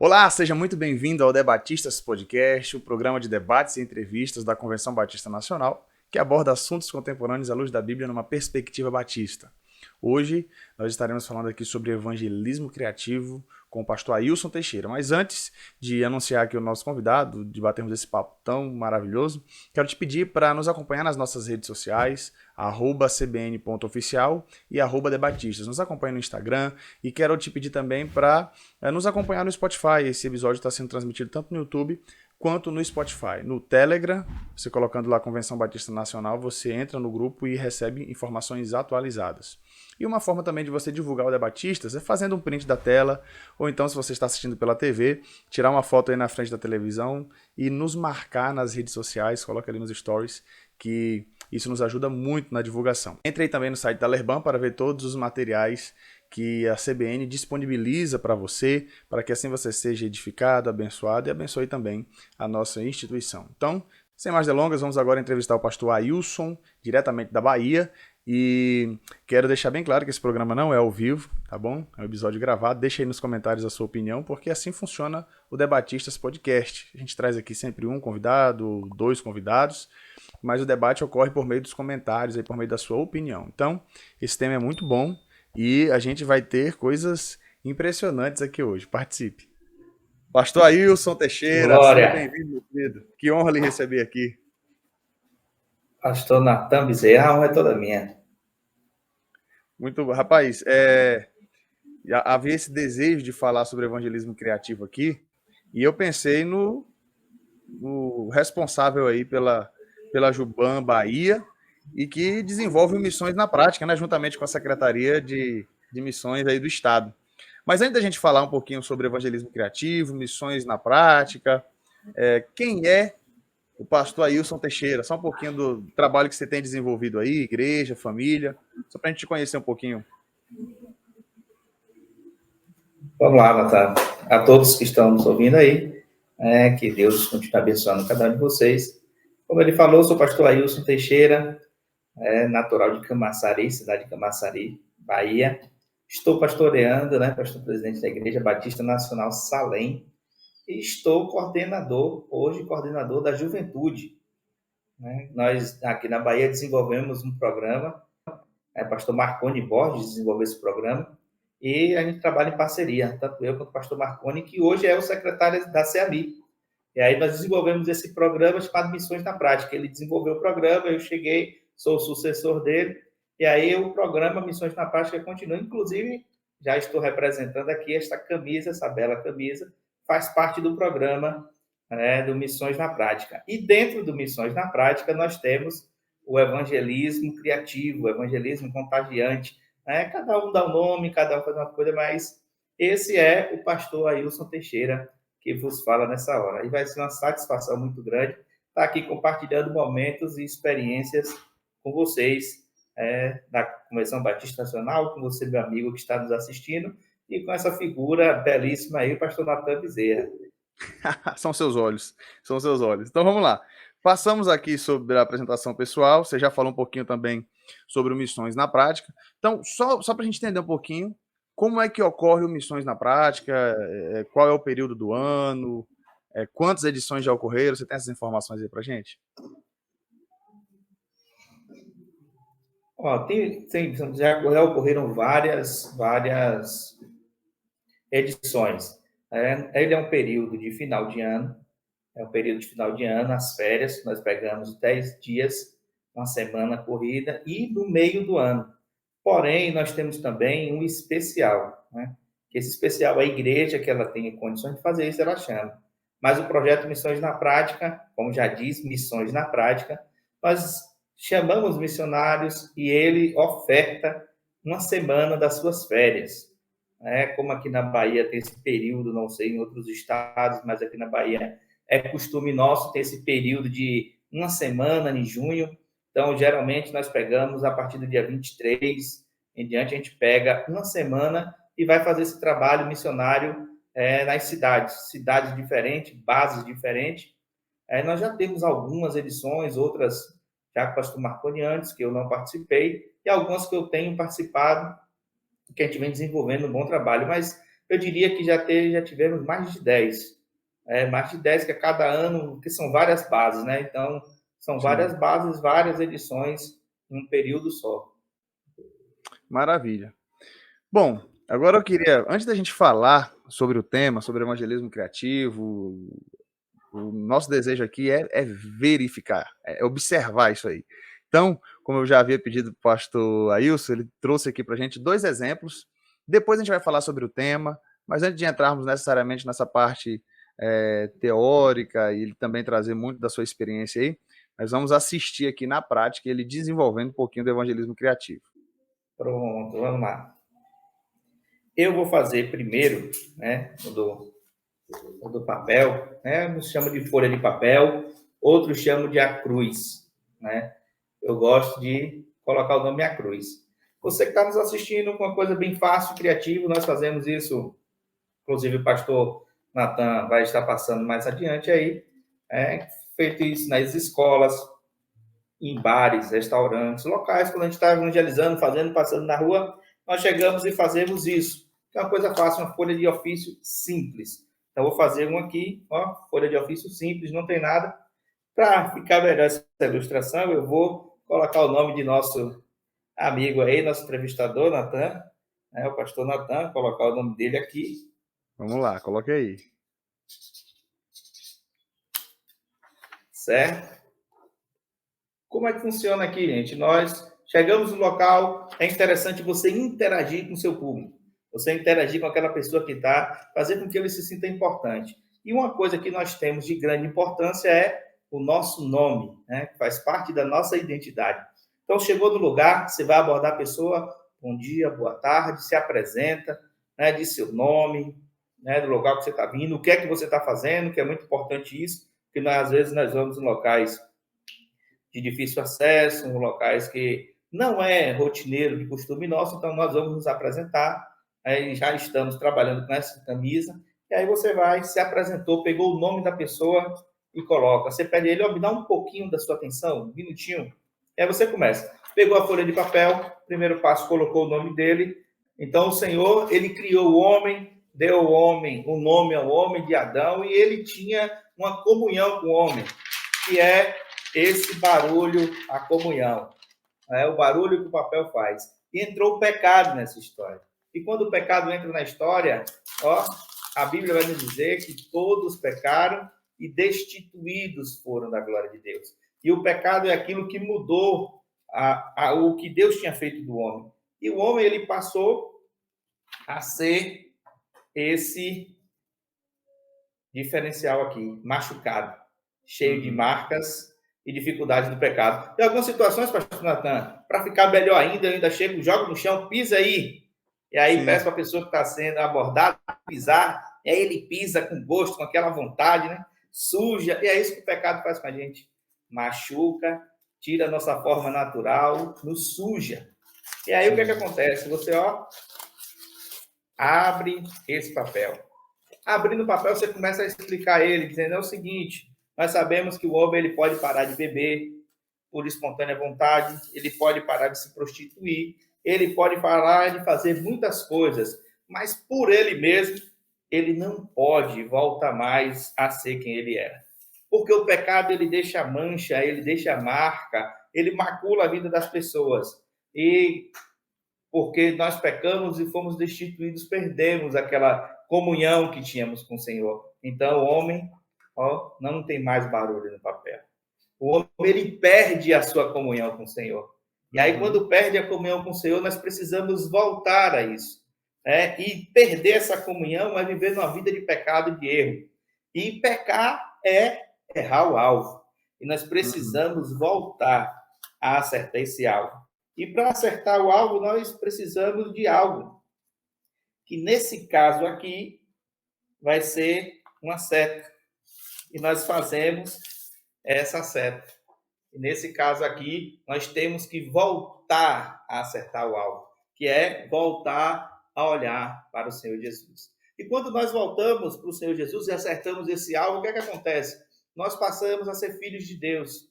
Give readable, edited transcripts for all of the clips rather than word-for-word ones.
Olá, seja muito bem-vindo ao Debatistas Podcast, o programa de debates e entrevistas da Convenção Batista Nacional, que aborda assuntos contemporâneos à luz da Bíblia numa perspectiva batista. Hoje, nós estaremos falando aqui sobre evangelismo criativo com o pastor Ailson Teixeira. Mas antes de anunciar aqui o nosso convidado, de batermos esse papo tão maravilhoso, quero te pedir para nos acompanhar nas nossas redes sociais, @cbn.oficial e @debatistas. Nos acompanhe no Instagram e quero te pedir também para nos acompanhar no Spotify. Esse episódio está sendo transmitido tanto no YouTube quanto no Spotify. No Telegram, você colocando lá Convenção Batista Nacional, você entra no grupo e recebe informações atualizadas. E uma forma também de você divulgar o Debatistas é fazendo um print da tela, ou então, se você está assistindo pela TV, tirar uma foto aí na frente da televisão e nos marcar nas redes sociais, coloca ali nos stories, que isso nos ajuda muito na divulgação. Entre aí também no site da Lerban para ver todos os materiais que a CBN disponibiliza para você, para que assim você seja edificado, abençoado e abençoe também a nossa instituição. Então, sem mais delongas, vamos agora entrevistar o pastor Ailson, diretamente da Bahia. E quero deixar bem claro que esse programa não é ao vivo, tá bom? É um episódio gravado. Deixa aí nos comentários a sua opinião, porque assim funciona o Debatistas Podcast. A gente traz aqui sempre um convidado, 2 convidados, mas o debate ocorre por meio dos comentários, aí por meio da sua opinião. Então, esse tema é muito bom e a gente vai ter coisas impressionantes aqui hoje. Participe. Pastor Ailson Teixeira, seja Glória, bem-vindo, meu querido. Que honra lhe receber aqui. pastor Natan Bezerra, a honra é toda minha. Muito, rapaz, havia esse desejo de falar sobre evangelismo criativo aqui, e eu pensei no responsável aí pela Juban Bahia, e que desenvolve missões na prática, né, juntamente com a Secretaria de Missões aí do Estado. Mas antes da gente falar um pouquinho sobre evangelismo criativo, missões na prática, quem é o pastor Ailson Teixeira? Só um pouquinho do trabalho que você tem desenvolvido aí, igreja, família, só para a gente conhecer um pouquinho. Vamos lá, Natan. A todos que estão nos ouvindo aí, que Deus continue abençoando cada um de vocês. Como ele falou, sou o pastor Ailson Teixeira, natural de Camaçari, cidade de Camaçari, Bahia. Estou pastoreando, pastor presidente da Igreja Batista Nacional Salem, e estou hoje coordenador da Juventude. Nós, aqui na Bahia, desenvolvemos um programa, pastor Marconi Borges desenvolveu esse programa, e a gente trabalha em parceria, tanto eu quanto o pastor Marconi, que hoje é o secretário da CEAMI. E aí nós desenvolvemos esse programa chamado Missões na Prática. Ele desenvolveu o programa, eu cheguei, sou o sucessor dele, e aí o programa Missões na Prática continua. Inclusive, já estou representando aqui esta camisa, essa bela camisa, faz parte do programa do Missões na Prática. E dentro do Missões na Prática, nós temos o evangelismo criativo, o evangelismo contagiante. Cada um dá um nome, cada um faz uma coisa, mas esse é o pastor Ailson Teixeira que vos fala nessa hora. E vai ser uma satisfação muito grande estar aqui compartilhando momentos e experiências com vocês da Convenção Batista Nacional, com você, meu amigo, que está nos assistindo, e com essa figura belíssima aí, o pastor Natan Bezerra. São seus olhos, são seus olhos. Então vamos lá. Passamos aqui sobre a apresentação pessoal, você já falou um pouquinho também sobre o Missões na Prática. Então, só para a gente entender um pouquinho, como é que ocorre o Missões na Prática, qual é o período do ano, quantas edições já ocorreram, você tem essas informações aí para a gente? Já ocorreram várias edições. Ele é um período de final de ano, as férias, nós pegamos 10 dias, uma semana corrida, e no meio do ano. Porém, nós temos também um especial, que esse especial, a igreja que ela tem condições de fazer isso, ela chama. Mas o projeto Missões na Prática, como já diz, Missões na Prática, nós chamamos missionários e ele oferta uma semana das suas férias. Como aqui na Bahia tem esse período, não sei em outros estados, mas aqui na Bahia é costume nosso ter esse período de uma semana em junho. Então, geralmente, nós pegamos a partir do dia 23 em diante, a gente pega uma semana e vai fazer esse trabalho missionário nas cidades diferentes, bases diferentes. Nós já temos algumas edições, outras já com o pastor Marconi antes, que eu não participei, e algumas que eu tenho participado, que a gente vem desenvolvendo um bom trabalho. Mas eu diria que já tivemos mais de 10. Mais de 10 que a cada ano, que são várias bases, né? Então, são Sim. várias bases, várias edições em um período só. Maravilha. Bom, agora eu queria, antes da gente falar sobre o tema, sobre evangelismo criativo, o nosso desejo aqui é verificar, é observar isso aí. Então, como eu já havia pedido para o pastor Ailson, ele trouxe aqui para a gente 2 exemplos. Depois a gente vai falar sobre o tema, mas antes de entrarmos necessariamente nessa parte teórica e ele também trazer muito da sua experiência aí, nós vamos assistir aqui na prática ele desenvolvendo um pouquinho do evangelismo criativo. Pronto, vamos lá. Eu vou fazer primeiro, né, o do papel, né? Uns chamam de folha de papel, outros chamam de a cruz, né? Eu gosto de colocar o nome a cruz. Você que está nos assistindo com uma coisa bem fácil, criativa, nós fazemos isso, inclusive o pastor Natan vai estar passando mais adiante aí, feito isso nas escolas, em bares, restaurantes, locais, quando a gente está evangelizando, passando na rua, nós chegamos e fazemos isso. É uma coisa fácil, uma folha de ofício simples. Então, vou fazer um aqui, ó, folha de ofício simples, não tem nada. Para ficar melhor essa ilustração, eu vou colocar o nome de nosso amigo aí, nosso entrevistador, Natan, né, o pastor Natan, colocar o nome dele aqui. Vamos lá, coloque aí. Certo? Como é que funciona aqui, gente? Nós chegamos no local, é interessante você interagir com o seu público. Você interagir com aquela pessoa que está, fazer com que ele se sinta importante. E uma coisa que nós temos de grande importância é o nosso nome, né? Que faz parte da nossa identidade. Então, chegou no lugar, você vai abordar a pessoa, bom dia, boa tarde, se apresenta, né? Diz seu nome, né? Do local que você está vindo, o que é que você está fazendo, que é muito importante isso, porque às vezes nós vamos em locais de difícil acesso, locais que não é rotineiro de costume nosso, então nós vamos nos apresentar, aí já estamos trabalhando com essa camisa, e aí você vai, se apresentou, pegou o nome da pessoa e coloca. Você pede a ele, me dá um pouquinho da sua atenção, um minutinho, e aí você começa. Pegou a folha de papel, primeiro passo, colocou o nome dele, então o Senhor, ele criou o homem, deu ao homem o nome ao homem de Adão, e ele tinha uma comunhão com o homem, que é esse barulho, a comunhão, o barulho que o papel faz. E entrou o pecado nessa história. E quando o pecado entra na história, ó, a Bíblia vai nos dizer que todos pecaram e destituídos foram da glória de Deus. E o pecado é aquilo que mudou o que Deus tinha feito do homem. E o homem, ele passou a ser esse diferencial aqui, machucado, cheio de marcas e dificuldades do pecado. Em algumas situações, pastor Natan, para ficar melhor ainda, eu ainda chego, jogo no chão, pisa aí. E aí Sim. peço para a pessoa que está sendo abordada pisar, e aí ele pisa com gosto, com aquela vontade, né? Suja, e é isso que o pecado faz com a gente. Machuca, tira a nossa forma natural, nos suja. E aí o que é que acontece? Você, ó, abre esse papel. Abrindo o papel, você começa a explicar a ele, dizendo, é o seguinte, nós sabemos que o homem ele pode parar de beber por espontânea vontade, ele pode parar de se prostituir, ele pode parar de fazer muitas coisas, mas por ele mesmo, ele não pode voltar mais a ser quem ele era. Porque o pecado, ele deixa mancha, ele deixa marca, ele macula a vida das pessoas. E porque nós pecamos e fomos destituídos, perdemos aquela comunhão que tínhamos com o Senhor. Então, o homem, ó, não tem mais barulho no papel. O homem, ele perde a sua comunhão com o Senhor. E aí, quando perde a comunhão com o Senhor, nós precisamos voltar a isso. E perder essa comunhão é viver numa vida de pecado e de erro. E pecar é errar o alvo. E nós precisamos voltar a acertar esse alvo. E para acertar o alvo, nós precisamos de algo. Que nesse caso aqui vai ser uma seta. E nós fazemos essa seta. E nesse caso aqui, nós temos que voltar a acertar o alvo, que é voltar a olhar para o Senhor Jesus. E quando nós voltamos para o Senhor Jesus e acertamos esse alvo, o que é que acontece? Nós passamos a ser filhos de Deus.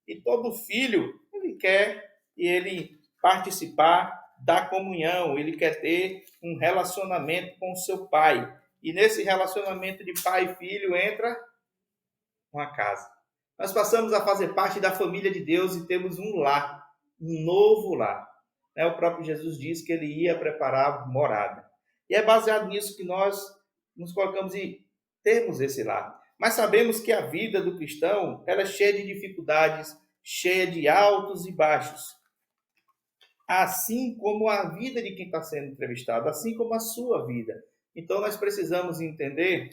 E todo filho, ele quer e ele participar da comunhão, ele quer ter um relacionamento com o seu pai. E nesse relacionamento de pai e filho entra uma casa. Nós passamos a fazer parte da família de Deus e temos um lar, um novo lar. O próprio Jesus disse que ele ia preparar morada. E é baseado nisso que nós nos colocamos e temos esse lar. Mas sabemos que a vida do cristão ela é cheia de dificuldades, cheia de altos e baixos. Assim como a vida de quem está sendo entrevistado, assim como a sua vida. Então nós precisamos entender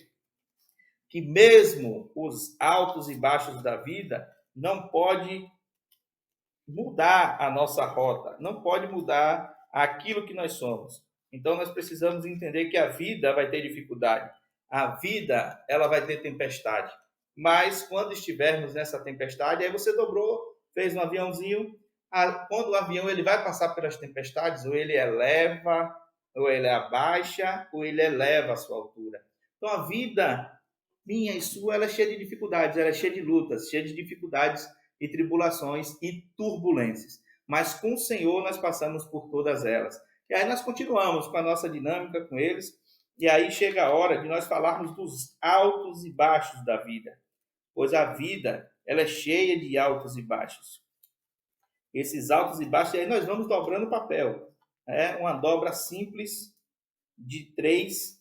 que mesmo os altos e baixos da vida não pode mudar a nossa rota, não pode mudar aquilo que nós somos. Então nós precisamos entender que a vida vai ter dificuldade, a vida ela vai ter tempestade. Mas quando estivermos nessa tempestade, aí você dobrou, fez um aviãozinho, quando o avião ele vai passar pelas tempestades, ou ele eleva, ou ele abaixa, ou ele eleva a sua altura. Então a vida minha e sua, ela é cheia de dificuldades, ela é cheia de lutas, cheia de dificuldades e tribulações e turbulências. Mas com o Senhor nós passamos por todas elas. E aí nós continuamos com a nossa dinâmica com eles, e aí chega a hora de nós falarmos dos altos e baixos da vida. Pois a vida, ela é cheia de altos e baixos. Esses altos e baixos, e aí nós vamos dobrando o papel. É uma dobra simples de 3,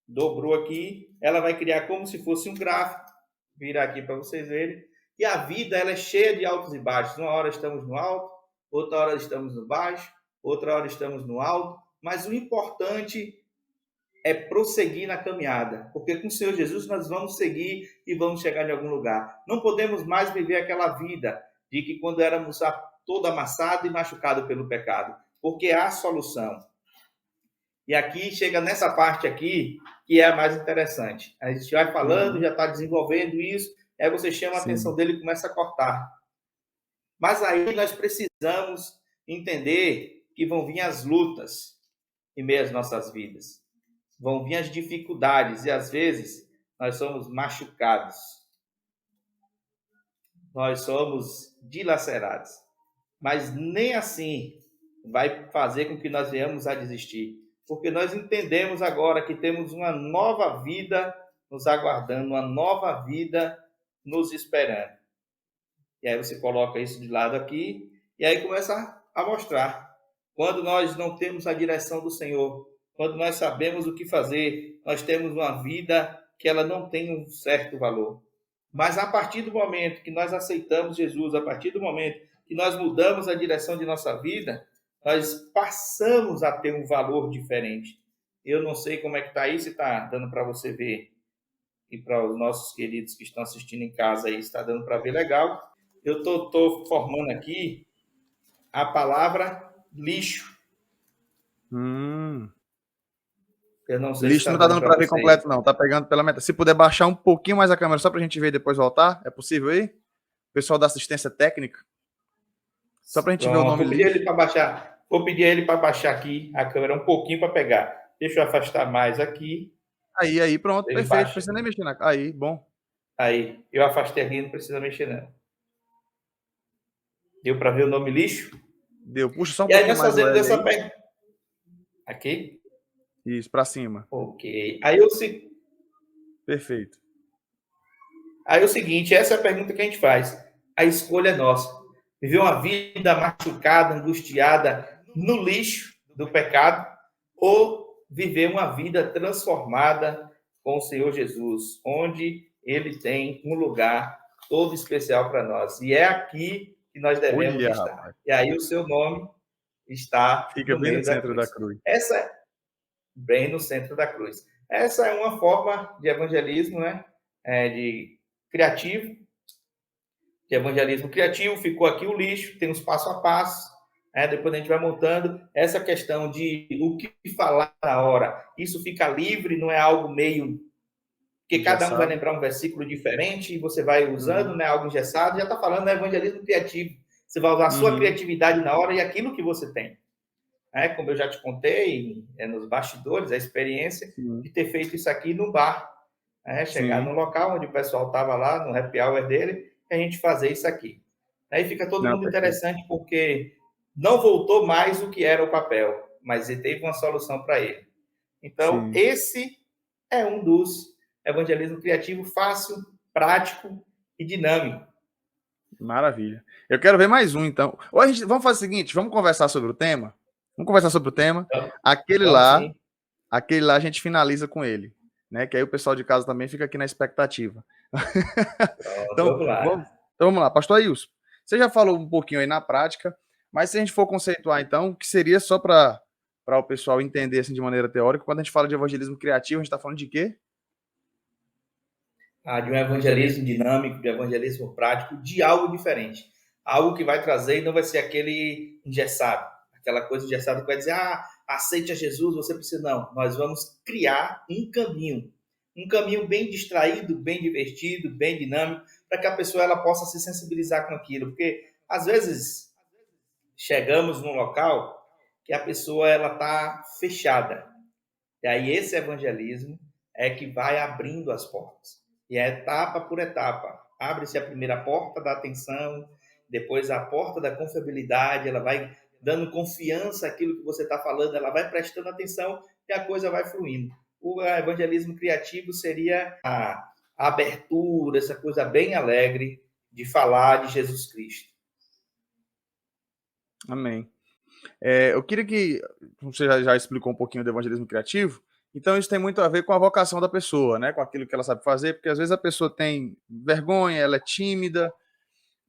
dobrou aqui, ela vai criar como se fosse um gráfico, virar aqui para vocês verem. E a vida ela é cheia de altos e baixos. Uma hora estamos no alto, outra hora estamos no baixo, outra hora estamos no alto. Mas o importante é prosseguir na caminhada, porque com o Senhor Jesus nós vamos seguir e vamos chegar em algum lugar. Não podemos mais viver aquela vida de que quando éramos todo amassado e machucado pelo pecado, porque há solução. E aqui chega nessa parte aqui que é a mais interessante. A gente vai falando, já está desenvolvendo isso, aí você chama a atenção dele e começa a cortar. Mas aí nós precisamos entender que vão vir as lutas em meio às nossas vidas. Vão vir as dificuldades e às vezes nós somos machucados. Nós somos dilacerados. Mas nem assim vai fazer com que nós venhamos a desistir. Porque nós entendemos agora que temos uma nova vida nos aguardando, uma nova vida nos esperando. E aí você coloca isso de lado aqui, e aí começa a mostrar. Quando nós não temos a direção do Senhor, quando nós sabemos o que fazer, nós temos uma vida que ela não tem um certo valor. Mas a partir do momento que nós aceitamos Jesus, a partir do momento que nós mudamos a direção de nossa vida, nós passamos a ter um valor diferente. Eu não sei como é que está aí, se está dando para você ver. E para os nossos queridos que estão assistindo em casa aí, está dando para ver legal. Eu estou formando aqui a palavra lixo. Eu não sei lixo se não está dando para ver completo, não. Está pegando pela metade. Se puder baixar um pouquinho mais a câmera só para a gente ver e depois voltar, é possível aí? O pessoal da assistência técnica. Só para a gente ver o nome lixo. Vou pedir ele para baixar aqui a câmera um pouquinho para pegar. Deixa eu afastar mais aqui. Aí, pronto, ele perfeito. Não precisa nem mexer na... Aí, bom. Aí, eu afastei aqui, não precisa mexer não. Deu para ver o nome lixo? Deu. Puxa só um pouquinho mais. E aí nós fazendo dessa pergunta. Aqui? Isso, para cima. Ok. Perfeito. Aí é o seguinte, essa é a pergunta que a gente faz. A escolha é nossa. Viver uma vida machucada, angustiada, no lixo do pecado, ou viver uma vida transformada com o Senhor Jesus, onde Ele tem um lugar todo especial para nós. E é aqui que nós devemos estar. Rapaz. E aí o seu nome está Fica bem no centro da cruz. Essa é bem no centro da cruz. Essa é uma forma de evangelismo, né? De criativo. De evangelismo criativo, ficou aqui o lixo, tem os passo a passo, depois a gente vai montando essa questão de o que falar na hora. Isso fica livre, não é algo meio... Porque cada um vai lembrar um versículo diferente e você vai usando, né, algo engessado, já está falando, né, evangelismo criativo. Você vai usar a sua criatividade na hora e aquilo que você tem. Como eu já te contei, nos bastidores, a experiência de ter feito isso aqui no bar. Chegar no local onde o pessoal estava lá, no happy hour dele, a gente fazer isso aqui. Aí fica todo mundo interessante, porque não voltou mais o que era o papel, mas ele teve uma solução para ele. Então, Sim. esse é um dos evangelismo criativo fácil, prático e dinâmico. Maravilha. Eu quero ver mais um, então. Ou vamos fazer o seguinte, vamos conversar sobre o tema? Vamos conversar sobre o tema. Então, Aquele vamos lá, sim. aquele lá a gente finaliza com ele, né? Que aí o pessoal de casa também fica aqui na expectativa. Pronto, Então, vamos lá. vamos lá. Pastor Ailson, você já falou um pouquinho aí na prática, mas se a gente for conceituar, então, o que seria só para o pessoal entender assim, de maneira teórica, quando a gente fala de evangelismo criativo, a gente está falando de quê? De um evangelismo dinâmico, de evangelismo prático, de algo diferente. Algo que vai trazer e não vai ser aquele engessado, aquela coisa engessada que vai dizer, aceite a Jesus, você precisa. Não, nós vamos criar um caminho bem distraído, bem divertido, bem dinâmico, para que a pessoa ela possa se sensibilizar com aquilo. Porque, às vezes, chegamos num local que a pessoa ela está fechada. E aí esse evangelismo é que vai abrindo as portas. E é etapa por etapa. Abre-se a primeira porta da atenção, depois a porta da confiabilidade, ela vai dando confiança àquilo que você está falando, ela vai prestando atenção e a coisa vai fluindo. O evangelismo criativo seria a abertura, essa coisa bem alegre de falar de Jesus Cristo. Amém. Eu queria que você já explicou um pouquinho do evangelismo criativo, então isso tem muito a ver com a vocação da pessoa, né? Com aquilo que ela sabe fazer, porque às vezes a pessoa tem vergonha, ela é tímida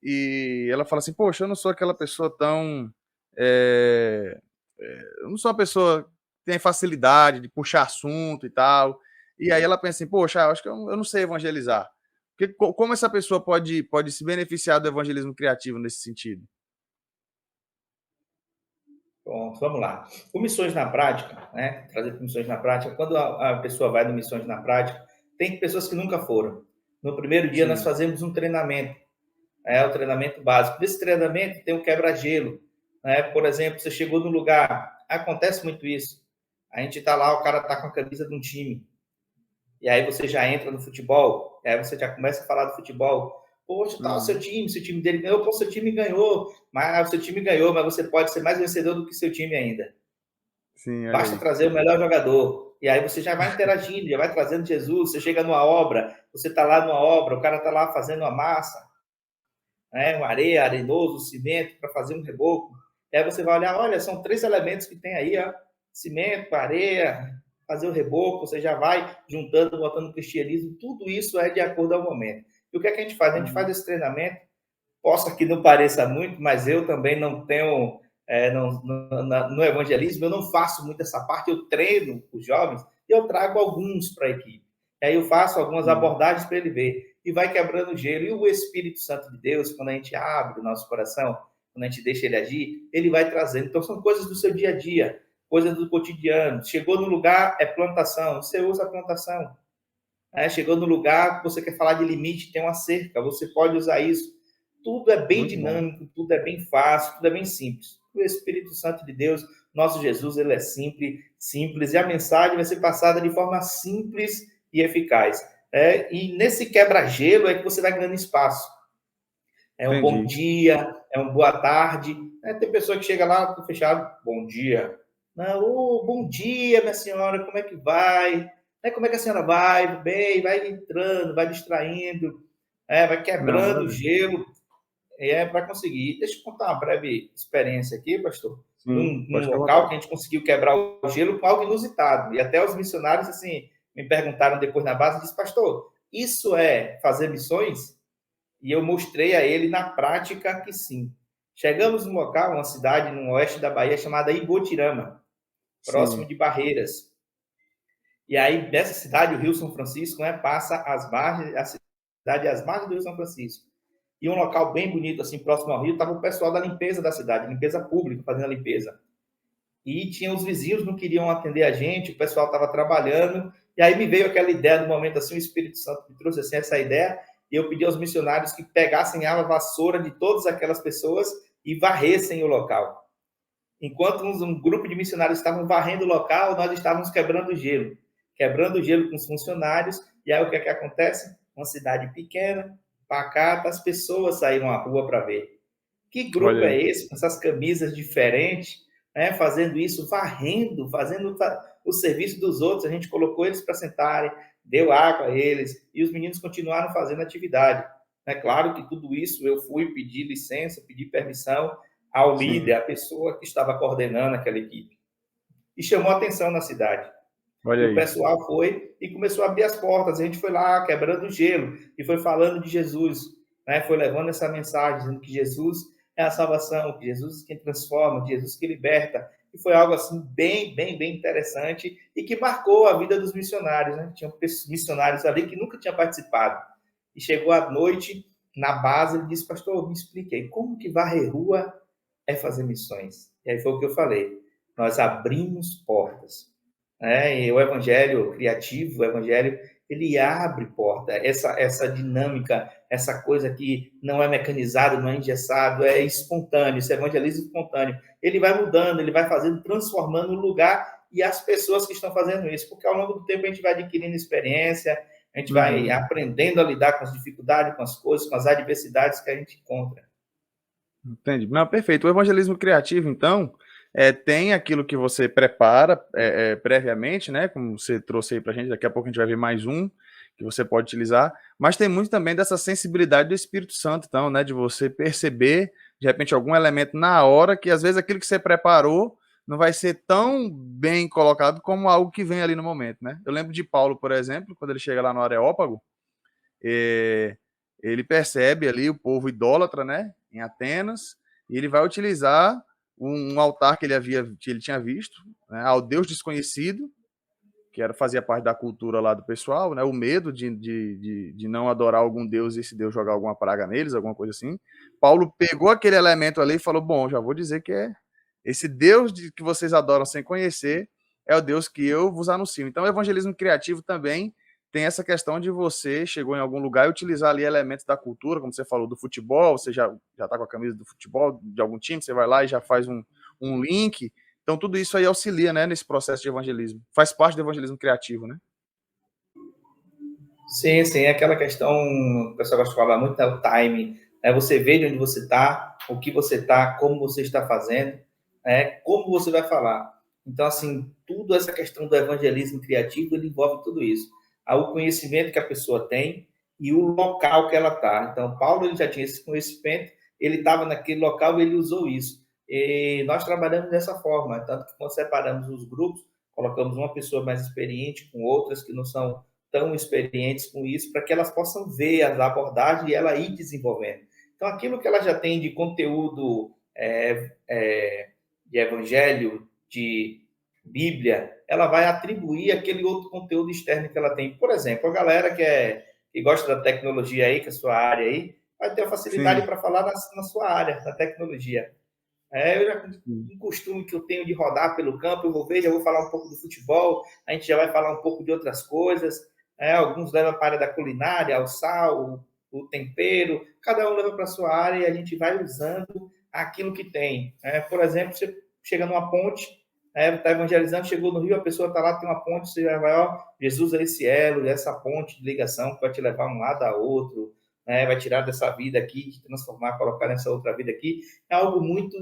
e ela fala assim, poxa, eu não sou aquela pessoa tão. Eu não sou uma pessoa que tem facilidade de puxar assunto e tal. E aí ela pensa assim, poxa, eu acho que eu não sei evangelizar. Como essa pessoa pode se beneficiar do evangelismo criativo nesse sentido? Pronto, vamos lá. O Missões na Prática, né? Trazer missões na prática. Quando a pessoa vai no Missões na Prática, tem pessoas que nunca foram. No primeiro dia, nós Sim. fazemos um treinamento, o treinamento básico. Nesse treinamento, tem um quebra-gelo. Né? Por exemplo, você chegou no lugar, acontece muito isso. A gente está lá, o cara está com a camisa de um time. E aí você já entra no futebol, e aí você já começa a falar do futebol. Poxa, tá o seu Uhum. time, se o time dele ganhou, pô, seu time ganhou. Mas o seu time ganhou, mas você pode ser mais vencedor do que seu time ainda. Sim, olha Basta aí. trazer o melhor jogador. E aí você já vai interagindo, já vai trazendo Jesus. Você chega numa obra, você está lá numa obra, o cara está lá fazendo uma massa, né? Uma areia, arenoso, cimento, para fazer um reboco. E aí você vai olhar, olha, são 3 elementos que tem aí, ó. Cimento, areia, fazer o reboco, você já vai juntando, botando cristianismo. Tudo isso é de acordo ao momento. E o que é que a gente faz? A gente faz Uhum. esse treinamento. Possa que não pareça muito, mas eu também não tenho no evangelismo, eu não faço muito essa parte, eu treino os jovens e eu trago alguns para a equipe. E aí eu faço algumas Sim. abordagens para ele ver e vai quebrando o gelo. E o Espírito Santo de Deus, quando a gente abre o nosso coração, quando a gente deixa ele agir, ele vai trazendo. Então são coisas do seu dia a dia, coisas do cotidiano. Chegou no lugar, é plantação, você usa a plantação. Chegou no lugar, você quer falar de limite, tem uma cerca, você pode usar isso. Tudo é bem Muito bom. dinâmico, tudo é bem fácil, tudo é bem simples. O Espírito Santo de Deus, nosso Jesus, ele é simples, e a mensagem vai ser passada de forma simples e eficaz. E nesse quebra-gelo é que você vai ganhando espaço. É um bom Entendi. dia, é uma boa tarde. Tem pessoa que chega lá, tudo fechado, bom dia. Não, bom dia, minha senhora, como é que vai? Como é que a senhora vai? Bem, vai entrando, vai distraindo, vai Não, quebrando o maravilha. gelo, para conseguir. Deixa eu contar uma breve experiência aqui, pastor, Sim, num pode ficar à local que vontade. a gente conseguiu quebrar o gelo com algo inusitado. E até os missionários, assim, me perguntaram depois na base, disse, pastor, isso é fazer missões? E eu mostrei a ele na prática que sim. Chegamos num local, uma cidade no oeste da Bahia chamada Ibotirama, próximo Sim. de Barreiras. E aí, dessa cidade, o Rio São Francisco, passa às margens, a cidade às margens do Rio São Francisco. E um local bem bonito, assim, próximo ao rio, estava o pessoal da limpeza da cidade, limpeza pública, fazendo a limpeza. E tinha os vizinhos, não queriam atender a gente, o pessoal estava trabalhando, e aí me veio aquela ideia, no momento assim, o Espírito Santo me trouxe assim, essa ideia, e eu pedi aos missionários que pegassem a vassoura de todas aquelas pessoas e varressem o local. Enquanto um grupo de missionários estavam varrendo o local, nós estávamos quebrando o gelo com os funcionários, e aí o que é que acontece? Uma cidade pequena, pacata, as pessoas saíram à rua para ver. Que grupo Olha é aí. esse, com essas camisas diferentes, né, fazendo isso, varrendo, fazendo o serviço dos outros? A gente colocou eles para sentarem, deu água a eles, e os meninos continuaram fazendo atividade. É claro que tudo isso eu fui pedir licença, pedir permissão ao líder, Sim, à pessoa que estava coordenando aquela equipe. E chamou atenção na cidade. E olha o aí. pessoal foi e começou a abrir as portas. A gente foi lá quebrando o gelo e foi falando de Jesus, né? Foi levando essa mensagem, dizendo que Jesus é a salvação, que Jesus é quem transforma, que Jesus que liberta. E foi algo assim bem interessante e que marcou a vida dos missionários, né? Tinham missionários ali que nunca tinham participado. E chegou à noite na base, ele disse: "Pastor, me explique aí, como que varrer rua é fazer missões?" E aí foi o que eu falei. Nós abrimos portas, né? E o evangelho criativo, o evangelho, ele abre porta, essa dinâmica, essa coisa que não é mecanizado, não é engessado, é espontâneo, esse evangelismo espontâneo. Ele vai mudando, ele vai fazendo, transformando o lugar e as pessoas que estão fazendo isso, porque ao longo do tempo a gente vai adquirindo experiência, a gente vai Uhum. aprendendo a lidar com as dificuldades, com as coisas, com as adversidades que a gente encontra. Entendi. Não, perfeito. O evangelismo criativo, então, tem aquilo que você prepara previamente, né? Como você trouxe aí pra gente, daqui a pouco a gente vai ver mais um que você pode utilizar, mas tem muito também dessa sensibilidade do Espírito Santo, então, né? De você perceber, de repente, algum elemento na hora que às vezes aquilo que você preparou não vai ser tão bem colocado como algo que vem ali no momento, né? Eu lembro de Paulo, por exemplo, quando ele chega lá no Areópago, eh, ele percebe ali o povo idólatra, né, em Atenas, e ele vai utilizar um altar que ele tinha visto, né, ao Deus desconhecido, que fazia parte da cultura lá do pessoal, né, o medo de não adorar algum Deus e esse Deus jogar alguma praga neles, alguma coisa assim. Paulo pegou aquele elemento ali e falou: bom, já vou dizer que esse Deus que vocês adoram sem conhecer é o Deus que eu vos anuncio. Então, o evangelismo criativo também tem essa questão de você chegou em algum lugar e utilizar ali elementos da cultura, como você falou, do futebol, você já está com a camisa do futebol, de algum time, você vai lá e já faz um link. Então, tudo isso aí auxilia, né, nesse processo de evangelismo. Faz parte do evangelismo criativo, né? Sim, é aquela questão, o pessoal gosta de falar muito, é o time, né? Você vê de onde você está, o que você está, como você está fazendo, né? Como você vai falar. Então, assim, tudo essa questão do evangelismo criativo, ele envolve tudo isso. O conhecimento que a pessoa tem e o local que ela está. Então, Paulo, ele já tinha esse conhecimento, ele estava naquele local e ele usou isso. E nós trabalhamos dessa forma, tanto que quando separamos os grupos, colocamos uma pessoa mais experiente com outras que não são tão experientes com isso, para que elas possam ver as abordagens e ela ir desenvolvendo. Então, aquilo que ela já tem de conteúdo de evangelho, de Bíblia, ela vai atribuir aquele outro conteúdo externo que ela tem. Por exemplo, a galera que gosta da tecnologia aí, que é a sua área aí, vai ter a facilidade Sim. para falar na sua área, da tecnologia. Eu já um costume que eu tenho de rodar pelo campo, eu vou ver, já vou falar um pouco do futebol, a gente já vai falar um pouco de outras coisas. Alguns levam para a área da culinária, o sal, o tempero, cada um leva para a sua área e a gente vai usando aquilo que tem. Por exemplo, você chega numa ponte, está evangelizando, chegou no Rio, a pessoa está lá, tem uma ponte, você vai, ó, Jesus é esse elo, essa ponte de ligação que vai te levar um lado a outro, vai tirar dessa vida aqui, te transformar, colocar nessa outra vida aqui. É algo muito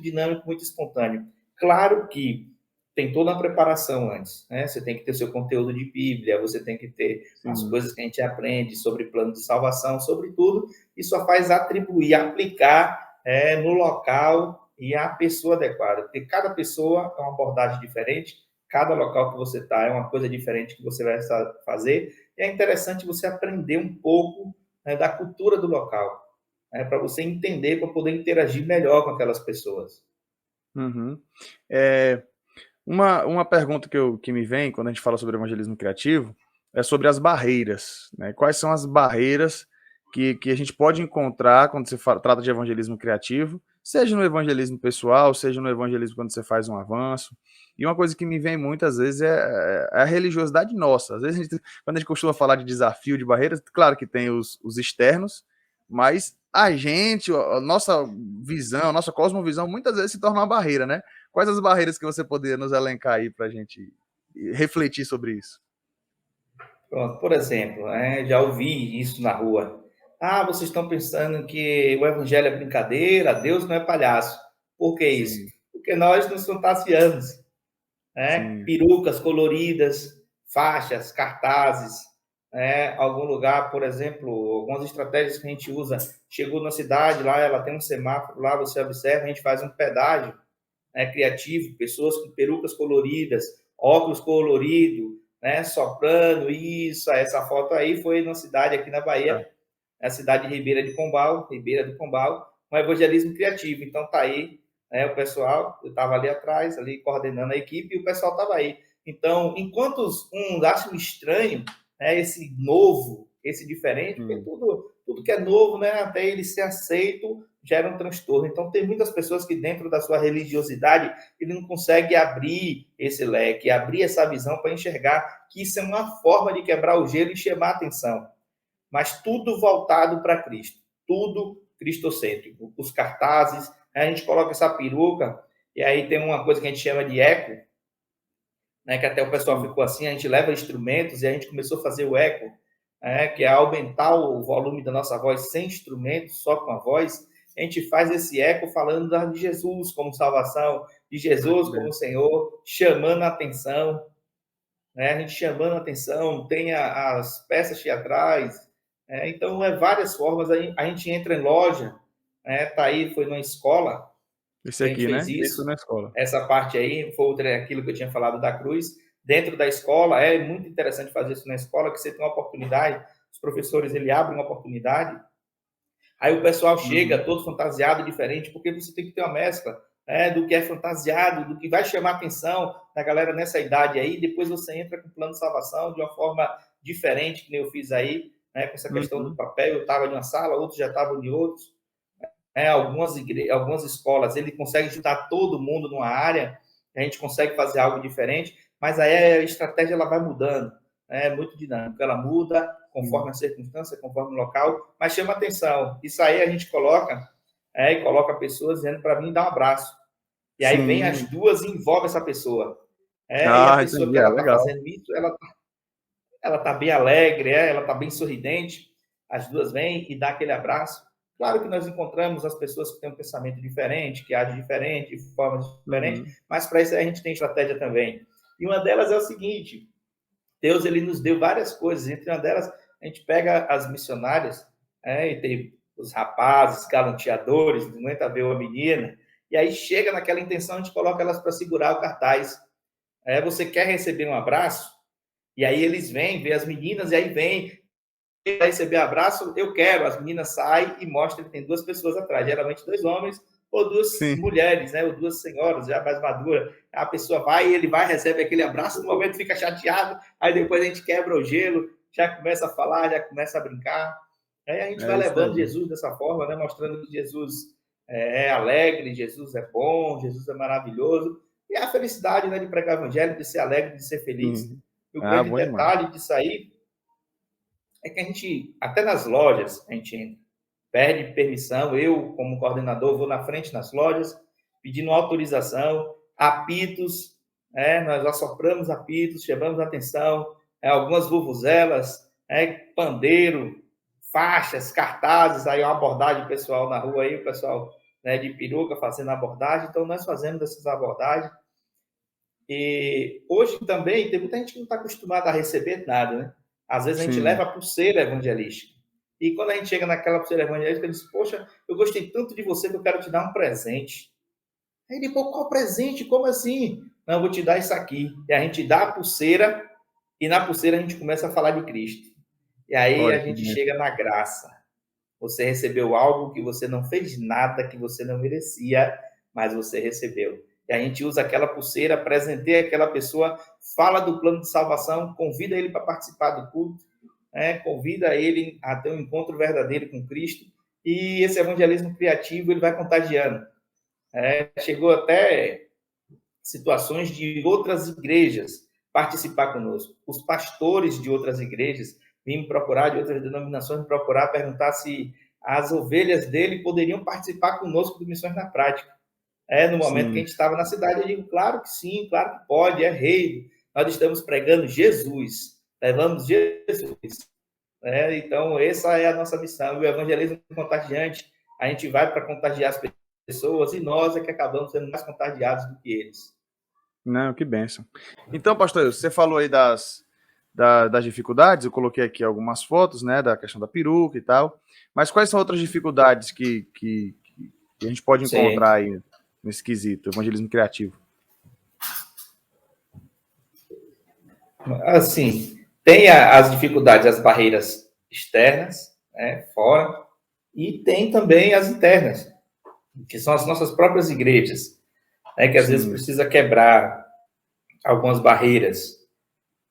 dinâmico, muito espontâneo. Claro que tem toda a preparação antes, né? Você tem que ter seu conteúdo de Bíblia, você tem que ter as Sim. coisas que a gente aprende sobre plano de salvação, sobre tudo, e só faz atribuir, aplicar no local e a pessoa adequada, porque cada pessoa é uma abordagem diferente, cada local que você está é uma coisa diferente que você vai fazer, e é interessante você aprender um pouco, né, da cultura do local, para você entender, para poder interagir melhor com aquelas pessoas. Uhum. É, uma pergunta que me vem quando a gente fala sobre evangelismo criativo é sobre as barreiras, né? Quais são as barreiras que a gente pode encontrar quando se trata de evangelismo criativo, seja no evangelismo pessoal, seja no evangelismo quando você faz um avanço. E uma coisa que me vem muitas vezes é a religiosidade nossa. Às vezes, quando a gente costuma falar de desafio, de barreiras, claro que tem os externos, mas a gente, a nossa visão, a nossa cosmovisão, muitas vezes se torna uma barreira, né? Quais as barreiras que você poderia nos elencar aí para a gente refletir sobre isso? Pronto, por exemplo, já ouvi isso na rua. Ah, vocês estão pensando que o evangelho é brincadeira, Deus não é palhaço. Por que isso? Sim, Porque nós nos fantasiamos, né? sim. Perucas coloridas, faixas, cartazes, né? Algum lugar, por exemplo, algumas estratégias que a gente usa. Chegou na cidade, lá ela tem um semáforo, lá você observa, a gente faz um pedágio, né, criativo, pessoas com perucas coloridas, óculos coloridos, né, soprano, isso, essa foto aí foi na cidade aqui na Bahia, Tá. a cidade de Ribeira do Pombal, um evangelismo criativo. Então tá aí, né, o pessoal, eu estava ali atrás, ali coordenando a equipe, e o pessoal estava aí. Então, enquanto uns acham estranho, né, esse novo, esse diferente, porque Hum. tudo que é novo, né, até ele ser aceito, gera um transtorno. Então, tem muitas pessoas que dentro da sua religiosidade, ele não consegue abrir esse leque, abrir essa visão para enxergar que isso é uma forma de quebrar o gelo e chamar a atenção, mas tudo voltado para Cristo, tudo cristocêntrico. Os cartazes, a gente coloca essa peruca, e aí tem uma coisa que a gente chama de eco, né, que até o pessoal Sim. ficou assim, a gente leva instrumentos e a gente começou a fazer o eco, que é aumentar o volume da nossa voz sem instrumentos, só com a voz. A gente faz esse eco falando de Jesus como salvação, de Ah, que Jesus como bem. Senhor, chamando a atenção, né? A gente chamando a atenção, tem as peças teatrais, então é várias formas. A gente entra em loja, né? Tá aí, foi numa escola Esse que a gente aqui, fez né? Esse foi isso. na escola. Essa parte aí foi aquilo que eu tinha falado da cruz. Dentro da escola, é muito interessante fazer isso na escola, que você tem uma oportunidade, os professores ele abrem uma oportunidade. Aí o pessoal chega Uhum. todo fantasiado, diferente, porque você tem que ter uma mescla, do que é fantasiado, do que vai chamar a atenção da galera nessa idade aí. Depois você entra com o plano de salvação de uma forma diferente, que nem eu fiz aí, né, com essa questão do Uhum. papel. Eu estava em uma sala, outros já estavam em outros. Algumas escolas ele consegue juntar todo mundo numa área, a gente consegue fazer algo diferente, mas aí a estratégia ela vai mudando, né? É muito dinâmico, ela muda Sim. conforme a circunstância, conforme o local, mas chama atenção. Isso aí a gente coloca pessoas dizendo para vir dar um abraço. E aí vem as Sim. duas e envolve essa pessoa. E a Ah, pessoa que entendi. É ela está legal. fazendo isso, ela está bem alegre, ela está bem sorridente, as duas vêm e dá aquele abraço. Claro que nós encontramos as pessoas que têm um pensamento diferente, que agem diferente, de forma diferente, Uhum. mas para isso a gente tem estratégia também. E uma delas é o seguinte: Deus ele nos deu várias coisas, entre uma delas a gente pega as missionárias, e tem os rapazes, galanteadores, não aguenta ver uma menina, e aí chega naquela intenção, a gente coloca elas para segurar o cartaz. Você quer receber um abraço? E aí eles vêm, vê as meninas, e aí vem, para receber abraço, eu quero. As meninas saem e mostram que tem duas pessoas atrás, geralmente dois homens ou duas Sim. mulheres, né? Ou duas senhoras já mais maduras. A pessoa vai, ele vai, recebe aquele abraço, no momento fica chateado, aí depois a gente quebra o gelo, já começa a falar, já começa a brincar. Aí a gente vai É isso levando aí. Jesus dessa forma, né? Mostrando que Jesus é alegre, Jesus é bom, Jesus é maravilhoso. E a felicidade, né, de pregar o evangelho, de ser alegre, de ser feliz. Uhum. E o Ah, grande bom demais. detalhe disso aí é que a gente, até nas lojas, a gente pede permissão. Eu, como coordenador, vou na frente nas lojas, pedindo autorização, apitos, nós assopramos apitos, chamamos atenção, algumas vuvuzelas, pandeiro, faixas, cartazes, aí uma abordagem pessoal na rua, aí o pessoal, né, de peruca fazendo abordagem. Então, nós fazemos essas abordagens. E hoje também tem muita gente que não está acostumada a receber nada, né? Às vezes a gente Sim. leva a pulseira evangelística. E quando a gente chega naquela pulseira evangelística, ele diz: Poxa, eu gostei tanto de você que eu quero te dar um presente. Aí ele, pô, qual presente? Como assim? Não, eu vou te dar isso aqui. E a gente dá a pulseira, e na pulseira a gente começa a falar de Cristo. E aí a Olha que gente bênção. chega na graça. Você recebeu algo que você não fez nada, que você não merecia, mas você recebeu. E a gente usa aquela pulseira, presenteia aquela pessoa, fala do plano de salvação, convida ele para participar do culto, convida ele a ter um encontro verdadeiro com Cristo. E esse evangelismo criativo ele vai contagiando. Chegou até situações de outras igrejas participar conosco. Os pastores de outras igrejas vêm me procurar, de outras denominações, me procurar, perguntar se as ovelhas dele poderiam participar conosco do Missões na Prática. No momento que a Sim. gente estava na cidade, eu digo, claro que sim, claro que pode, é rei. Nós estamos pregando Jesus, levamos Jesus. né? Então, essa é a nossa missão. O evangelismo contagiante, a gente vai para contagiar as pessoas e nós é que acabamos sendo mais contagiados do que eles. Não, que bênção. Então, pastor, você falou aí das dificuldades, eu coloquei aqui algumas fotos, né, da questão da peruca e tal, mas quais são outras dificuldades que a gente pode Sim. encontrar aí nesse quesito, evangelismo criativo? Assim, tem as dificuldades, as barreiras externas, né, fora, e tem também as internas, que são as nossas próprias igrejas, né, que às vezes Sim. precisa quebrar algumas barreiras,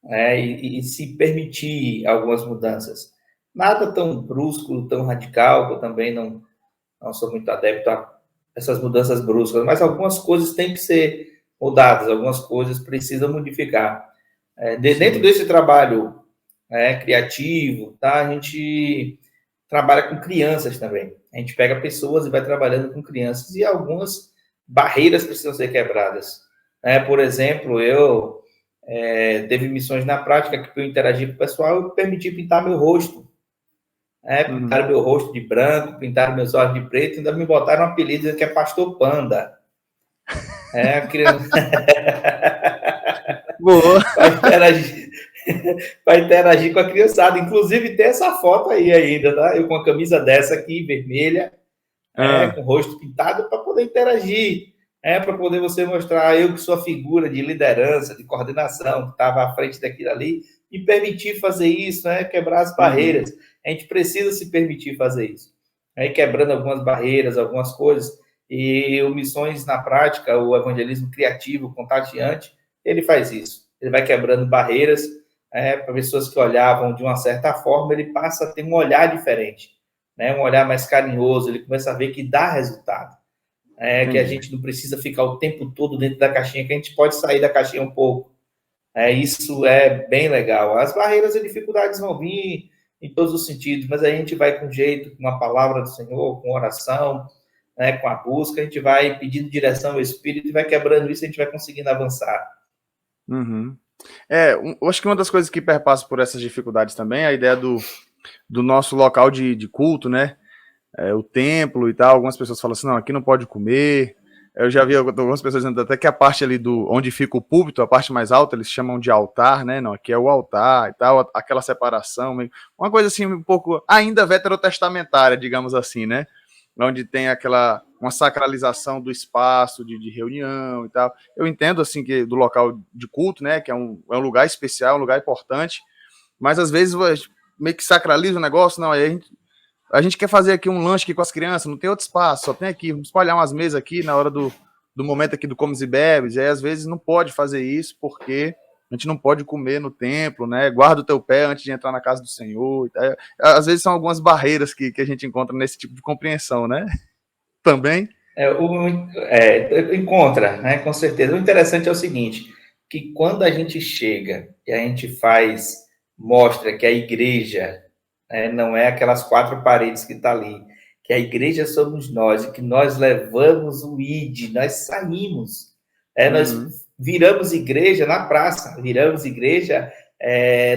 né, e se permitir algumas mudanças. Nada tão brusco, tão radical, que eu também não sou muito adepto a essas mudanças bruscas, mas algumas coisas têm que ser mudadas, algumas coisas precisam modificar. Dentro Sim. desse trabalho criativo, tá, a gente trabalha com crianças também. A gente pega pessoas e vai trabalhando com crianças e algumas barreiras precisam ser quebradas. Por exemplo, eu teve missões na prática que eu interagi com o pessoal e permiti pintar meu rosto. Uhum. Pintaram meu rosto de branco, pintaram meus olhos de preto, ainda me botaram um apelido dizendo que é Pastor Panda. A criança... Boa. para interagir com a criançada. Inclusive, tem essa foto aí ainda, tá? Eu com a camisa dessa aqui, vermelha, Ah, com o rosto pintado, para poder interagir, para poder você mostrar eu que sou a figura de liderança, de coordenação, que estava à frente daquilo ali, e permitir fazer isso, quebrar as uhum. barreiras. A gente precisa se permitir fazer isso. Quebrando algumas barreiras, algumas coisas. E o Missões na Prática, o evangelismo criativo, contagiante, ele faz isso. Ele vai quebrando barreiras para pessoas que olhavam de uma certa forma, ele passa a ter um olhar diferente, um olhar mais carinhoso, ele começa a ver que dá resultado, que a Entendi. gente não precisa ficar o tempo todo dentro da caixinha, que a gente pode sair da caixinha um pouco. Isso é bem legal. As barreiras e dificuldades vão vir em todos os sentidos, mas a gente vai com jeito, com a palavra do Senhor, com oração, com a busca, a gente vai pedindo direção ao Espírito e vai quebrando isso, a gente vai conseguindo avançar. Uhum. Eu acho que uma das coisas que perpassa por essas dificuldades também é a ideia do nosso local de culto, né? O templo e tal. Algumas pessoas falam assim, não, aqui não pode comer. Eu já vi algumas pessoas dizendo até que a parte ali onde fica o púlpito, a parte mais alta, eles chamam de altar, né? Não, aqui é o altar e tal, aquela separação, uma coisa assim um pouco ainda veterotestamentária, digamos assim, né? Onde tem uma sacralização do espaço de reunião e tal. Eu entendo assim que do local de culto, né? Que é um lugar especial, um lugar importante, mas às vezes meio que sacraliza o negócio, não, aí a gente quer fazer aqui um lanche aqui com as crianças, não tem outro espaço, só tem aqui, vamos espalhar umas mesas aqui na hora do momento aqui do comes e bebes, e aí às vezes não pode fazer isso porque a gente não pode comer no templo, né? Guarda o teu pé antes de entrar na casa do Senhor. Às vezes são algumas barreiras que a gente encontra nesse tipo de compreensão, né? Também. Encontra, né? Com certeza. O interessante é o seguinte, que quando a gente chega e a gente mostra que a igreja não é aquelas quatro paredes que está ali, que a igreja somos nós, e que nós levamos o ID, nós saímos, nós Uhum. viramos igreja na praça, viramos igreja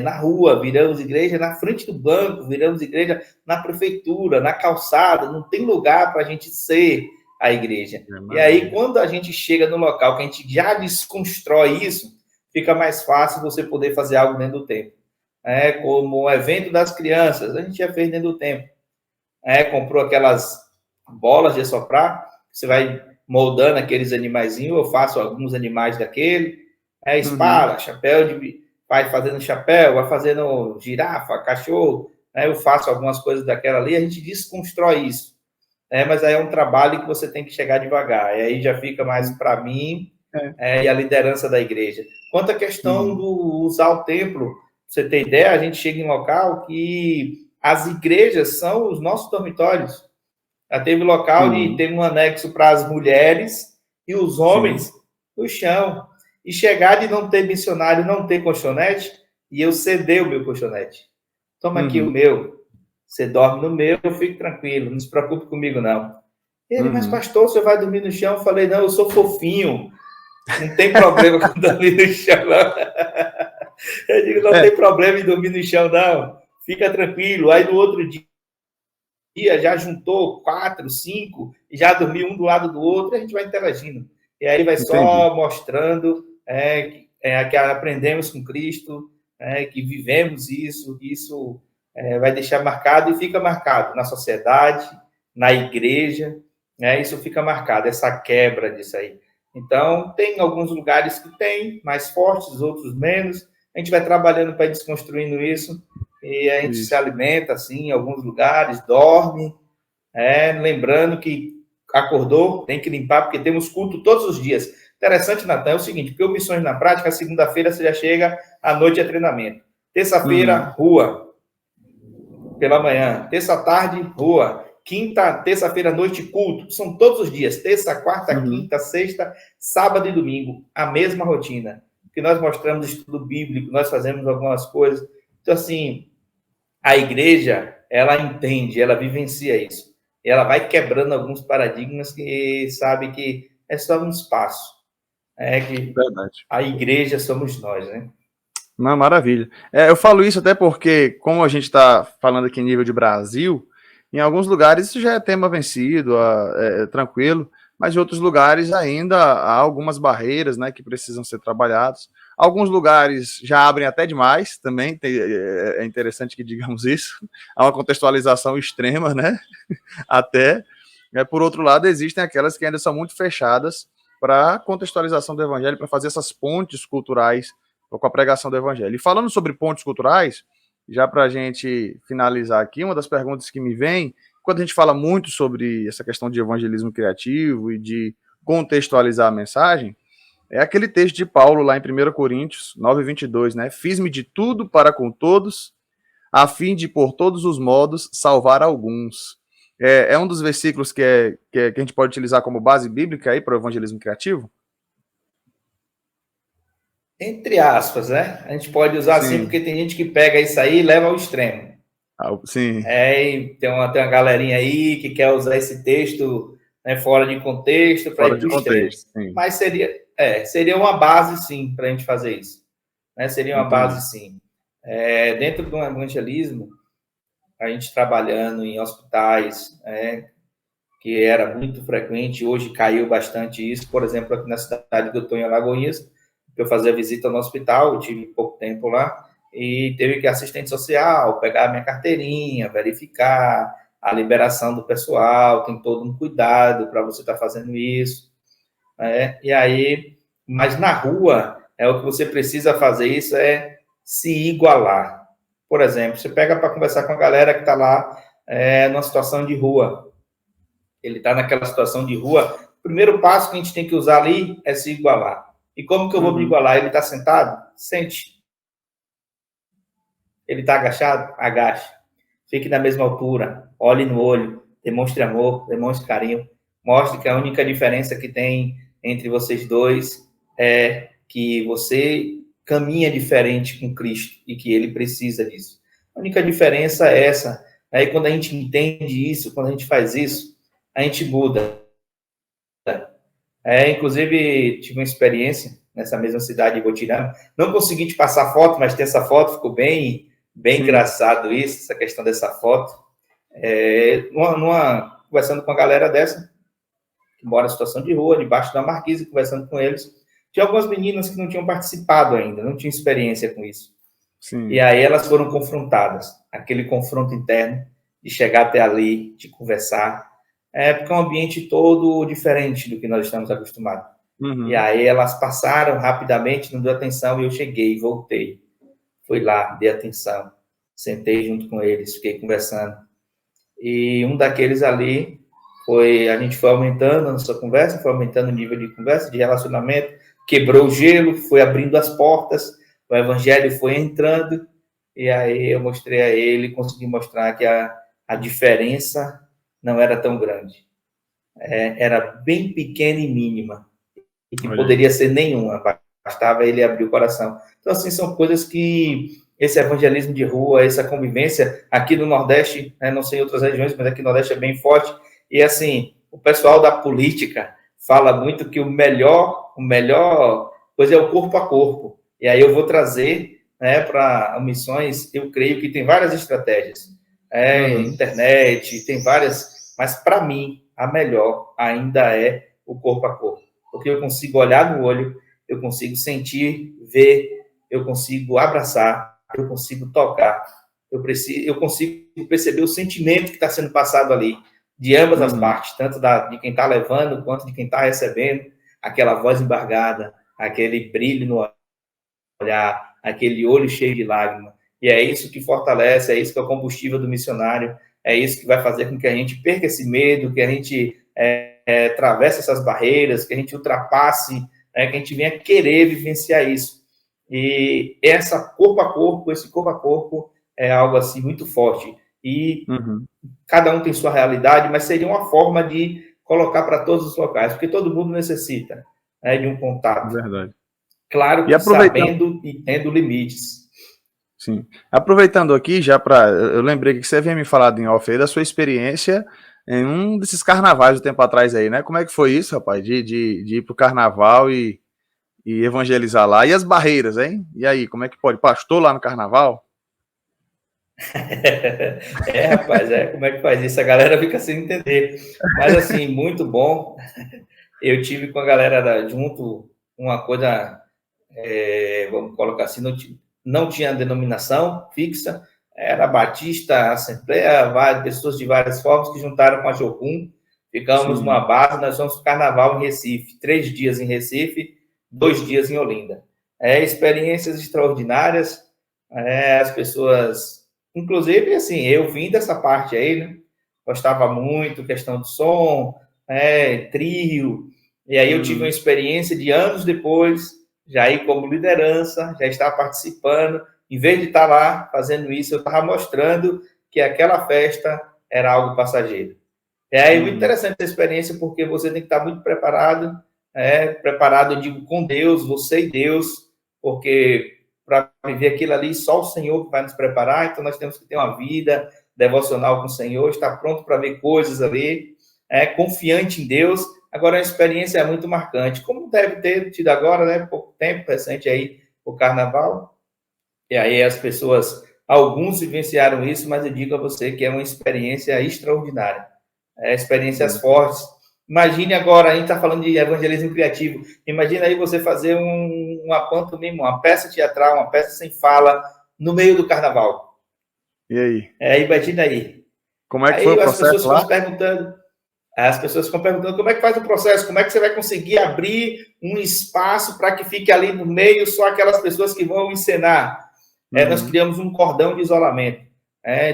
na rua, viramos igreja na frente do banco, viramos igreja na prefeitura, na calçada, não tem lugar para a gente ser a igreja. E aí, Maravilha. quando a gente chega no local que a gente já desconstrói isso, fica mais fácil você poder fazer algo dentro do tempo. Como o evento das crianças, a gente já fez dentro do tempo. Comprou aquelas bolas de assoprar, você vai moldando aqueles animaizinhos, eu faço alguns animais daquele, Uhum. espada, chapéu, vai fazendo chapéu, vai fazendo girafa, cachorro, eu faço algumas coisas daquela ali, a gente desconstrói isso. Mas aí é um trabalho que você tem que chegar devagar, e aí já fica mais para mim É. e a liderança da igreja. Quanto à questão Uhum. do usar o templo, pra você ter ideia, a gente chega em um local que as igrejas são os nossos dormitórios. Já teve local de Sim, ter um anexo para as mulheres e os sim. homens no chão. E chegar de não ter missionário, não ter colchonete, e eu ceder o meu colchonete. Toma aqui o Uhum. meu. Você dorme no meu, eu fico tranquilo, não se preocupe comigo, não. Ele, mas Uhum. pastor, você vai dormir no chão? Eu falei, não, eu sou fofinho. Não tem problema com dormir no chão, não. Eu digo, não É, tem problema em dormir no chão, não. fica tranquilo. Aí, no outro dia, já juntou 4, 5, e já dormiu um do lado do outro, e a gente vai interagindo. E aí vai Entendi. só mostrando que aprendemos com Cristo, que vivemos isso vai deixar marcado e fica marcado na sociedade, na igreja, isso fica marcado, essa quebra disso aí. Então, tem alguns lugares que tem mais fortes, outros menos. A gente vai trabalhando para ir desconstruindo isso, e a gente se Isso. alimenta, assim, em alguns lugares, dorme, lembrando que acordou, tem que limpar, porque temos culto todos os dias. Interessante, Natan, é o seguinte, porque o Missões na Prática, segunda-feira você já chega, à noite é treinamento. Terça-feira, Uhum. rua, pela manhã. Terça-tarde, rua. Quinta, terça-feira, noite, culto. São todos os dias. Terça, quarta, Uhum. quinta, sexta, sábado e domingo. A mesma rotina. Que nós mostramos estudo bíblico, nós fazemos algumas coisas. Então, assim, a igreja, ela entende, ela vivencia isso. E ela vai quebrando alguns paradigmas que sabe que é só um espaço. Que Verdade. a igreja somos nós, né? Não, maravilha. Eu falo isso até porque, como a gente está falando aqui em nível de Brasil, em alguns lugares isso já é tema vencido, tranquilo, mas em outros lugares ainda há algumas barreiras, né, que precisam ser trabalhadas. Alguns lugares já abrem até demais, também é interessante que digamos isso. Há uma contextualização extrema, né? Até. Por outro lado, existem aquelas que ainda são muito fechadas para contextualização do evangelho, para fazer essas pontes culturais com a pregação do evangelho. E falando sobre pontes culturais, já para a gente finalizar aqui, uma das perguntas que me vem, quando a gente fala muito sobre essa questão de evangelismo criativo e de contextualizar a mensagem, é aquele texto de Paulo lá em 1 Coríntios 9:22, né? Fiz-me de tudo para com todos, a fim de, por todos os modos, salvar alguns. É um dos versículos que a gente pode utilizar como base bíblica aí para o evangelismo criativo? Entre aspas, né? A gente pode usar assim, Sim. porque tem gente que pega isso aí e leva ao extremo. Sim. E tem uma galerinha aí que quer usar esse texto, né, fora de contexto para Fora ir de para o extremo. contexto. Sim. Mas seria uma base, sim, para a gente fazer isso. Né? Seria uma Entendi. base, sim. Dentro do evangelismo, a gente trabalhando em hospitais, que era muito frequente, hoje caiu bastante isso. Por exemplo, aqui na cidade que eu estou, em Alagoinhas, eu fazia visita no hospital, eu tive pouco tempo lá, e teve que assistente social, pegar a minha carteirinha, verificar a liberação do pessoal, tem todo um cuidado para você estar fazendo isso. E aí, mas na rua, o que você precisa fazer isso é se igualar. Por exemplo, você pega para conversar com a galera que está lá numa situação de rua. Ele está naquela situação de rua. O primeiro passo que a gente tem que usar ali é se igualar. E como que eu vou me Uhum. igualar? Ele está sentado? Sente. Ele está agachado? Agache. Fique na mesma altura. Olhe no olho. Demonstre amor, demonstre carinho. Mostre que a única diferença que tem entre vocês dois é que você caminha diferente com Cristo e que ele precisa disso. A única diferença é essa. Aí quando a gente entende isso, quando a gente faz isso, a gente muda. Inclusive, tive uma experiência nessa mesma cidade de Botirama. Não consegui te passar foto, mas tem essa foto, ficou bem Sim. engraçado isso, essa questão dessa foto. Conversando com a galera dessa, que mora em situação de rua, debaixo da marquise, conversando com eles. Tinha algumas meninas que não tinham participado ainda, não tinham experiência com isso. E Sim. aí elas foram confrontadas, aquele confronto interno, de chegar até ali, de conversar, porque é um ambiente todo diferente do que nós estamos acostumados. E Uhum. aí elas passaram rapidamente, não deu atenção, e eu cheguei, voltei. Fui lá, dei atenção, sentei junto com eles, fiquei conversando. E um daqueles ali a gente foi aumentando a nossa conversa, foi aumentando o nível de conversa, de relacionamento, quebrou o gelo, foi abrindo as portas, o evangelho foi entrando, e aí eu mostrei a ele, consegui mostrar que a diferença não era tão grande. Era bem pequena e mínima, e que Olha aí. poderia ser nenhuma, bastava ele abrir o coração. Então, assim, são coisas que esse evangelismo de rua, essa convivência, aqui no Nordeste, não sei em outras regiões, mas aqui no Nordeste é bem forte, e assim, o pessoal da política fala muito que o melhor coisa é o corpo a corpo, e aí eu vou trazer né, para missões, eu creio que tem várias estratégias. Uhum. Internet, tem várias, mas para mim, a melhor ainda é o corpo a corpo. Porque eu consigo olhar no olho, eu consigo sentir, ver, eu consigo abraçar, eu consigo tocar, eu consigo perceber o sentimento que está sendo passado ali, de ambas as Uhum. partes, tanto de quem está levando, quanto de quem está recebendo, aquela voz embargada, aquele brilho no olhar, aquele olho cheio de lágrimas. E é isso que fortalece, é isso que é o combustível do missionário, é isso que vai fazer com que a gente perca esse medo, que a gente atravesse essas barreiras, que a gente ultrapasse, que a gente venha querer vivenciar isso. E esse corpo a corpo, é algo assim muito forte. E Uhum. cada um tem sua realidade, mas seria uma forma de colocar para todos os locais, porque todo mundo necessita, de um contato. Verdade. Claro E que aproveitando, sabendo e tendo limites. sim. Aproveitando aqui, já para. Eu lembrei que você havia me falado em off aí da sua experiência em um desses carnavais do tempo atrás aí, né? Como é que foi isso, rapaz? De ir pro carnaval e evangelizar lá. E as barreiras, hein? E aí, como é que pode? Pastor lá no carnaval? Rapaz, como é que faz isso? A galera fica sem entender. Mas, assim, muito bom. Eu tive com a galera junto uma coisa, vamos colocar assim, não tinha denominação fixa, era Batista, Assembleia, várias pessoas de várias formas que juntaram com a Jocum, ficamos numa Sim. base, nós fomos para o Carnaval em Recife, 3 dias em Recife, 2 dias em Olinda. Experiências extraordinárias, as pessoas, inclusive, assim, eu vim dessa parte aí, né? Gostava muito, questão do som, trio, e aí eu tive uma Uhum. experiência de anos depois, já ir como liderança, já estar participando, em vez de estar lá fazendo isso, eu estava mostrando que aquela festa era algo passageiro. É muito Uhum. interessante essa experiência, porque você tem que estar muito preparado, preparado, eu digo, com Deus, você e Deus, porque para viver aquilo ali, só o Senhor que vai nos preparar, então nós temos que ter uma vida devocional com o Senhor, estar pronto para ver coisas ali, confiante em Deus. Agora, a experiência é muito marcante, como deve ter tido agora, né, pouco tempo recente aí, o Carnaval, e aí as pessoas, alguns vivenciaram isso, mas eu digo a você que é uma experiência extraordinária, experiências fortes. Imagine agora, a gente está falando de evangelismo criativo, imagina aí você fazer uma pantomima, uma peça teatral, uma peça sem fala, no meio do Carnaval. E aí? Imagina aí. Como é que foi Aí o as pessoas processo ficam lá? se perguntando, as pessoas ficam perguntando como é que faz o processo, como é que você vai conseguir abrir um espaço para que fique ali no meio só aquelas pessoas que vão encenar. Nós Uhum. criamos um cordão de isolamento.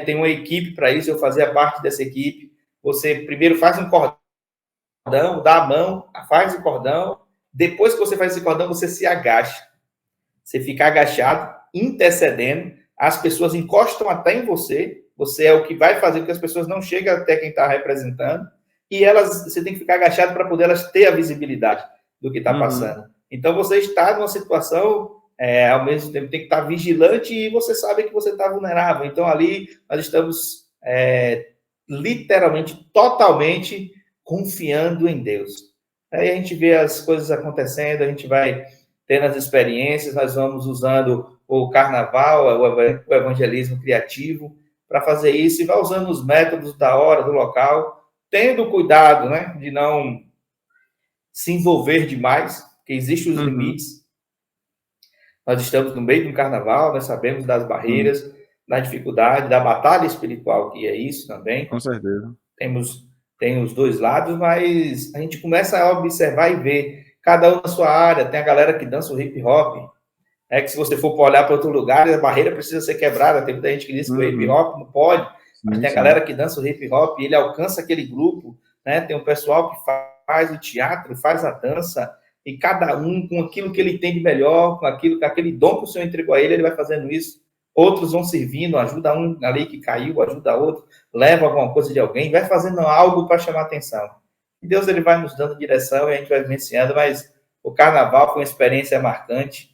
Tem uma equipe para isso, eu fazia parte dessa equipe. Você primeiro faz um cordão, dá a mão, faz o cordão. Depois que você faz esse cordão, você se agacha. Você fica agachado, intercedendo. As pessoas encostam até em você. Você é o que vai fazer com que as pessoas não cheguem até quem está representando. E você tem que ficar agachado para poder elas ter a visibilidade do que está Uhum. passando. Então, você está numa situação, ao mesmo tempo, tem que estar vigilante e você sabe que você está vulnerável. Então, ali, nós estamos literalmente, totalmente confiando em Deus. Aí a gente vê as coisas acontecendo, a gente vai tendo as experiências, nós vamos usando o carnaval, o evangelismo criativo, para fazer isso, e vai usando os métodos da hora, do local, tendo cuidado, né, de não se envolver demais, porque existem os Uhum. limites. Nós estamos no meio de um carnaval, nós sabemos das Sim, barreiras, da dificuldade, da batalha espiritual, que é isso também. com certeza. Tem os dois lados, mas a gente começa a observar e ver, cada um na sua área. Tem a galera que dança o hip hop, que se você for para olhar para outro lugar, a barreira precisa ser quebrada. Tem muita gente que diz que o hip Uhum. hop não pode, mas Sim, tem a sim. galera que dança o hip hop e ele alcança aquele grupo, né? Tem um pessoal que faz o teatro, faz a dança, e cada um com aquilo que ele tem de melhor, com aquele dom que o Senhor entregou a ele, ele vai fazendo isso. Outros vão servindo, ajuda um ali que caiu, ajuda outro, leva alguma coisa de alguém, vai fazendo algo para chamar atenção. E Deus ele vai nos dando direção e a gente vai vivenciando, mas o carnaval foi uma experiência marcante.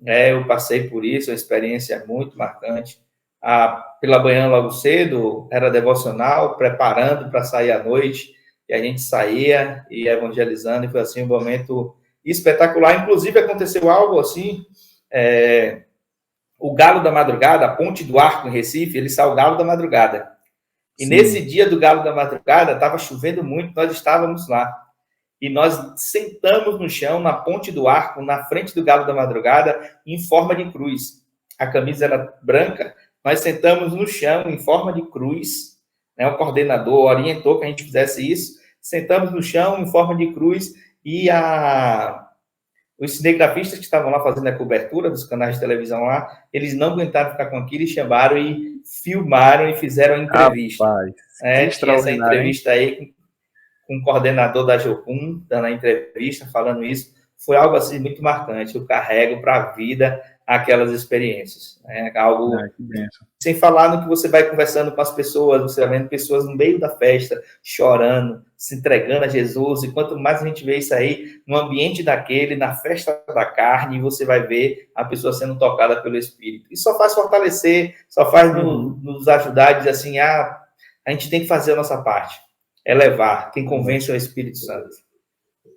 Eu passei por isso, uma experiência muito marcante. Pela manhã, logo cedo, era devocional, preparando para sair à noite, e a gente saía e evangelizando, e foi assim um momento espetacular. Inclusive, aconteceu algo assim, o Galo da Madrugada, a Ponte do Arco em Recife, ele sai o Galo da Madrugada. E Sim. nesse dia do Galo da Madrugada, estava chovendo muito, nós estávamos lá. E nós sentamos no chão, na Ponte do Arco, na frente do Galo da Madrugada, em forma de cruz. A camisa era branca, nós sentamos no chão em forma de cruz, né? O coordenador orientou que a gente fizesse isso, sentamos no chão em forma de cruz e os cinegrafistas que estavam lá fazendo a cobertura dos canais de televisão lá, eles não aguentaram ficar com aquilo e chamaram e filmaram e fizeram a entrevista. Rapaz, tinha essa entrevista aí com o coordenador da Jocum, dando a entrevista, falando isso. Foi algo assim muito marcante. Eu carrego para a vida aquelas experiências. Algo sem falar no que você vai conversando com as pessoas, você vai vendo pessoas no meio da festa, chorando, se entregando a Jesus, e quanto mais a gente vê isso aí, no ambiente daquele, na festa da carne, você vai ver a pessoa sendo tocada pelo Espírito. Isso só faz fortalecer, só faz nos ajudar a dizer assim, a gente tem que fazer a nossa parte, é levar, quem convence é o Espírito Santo.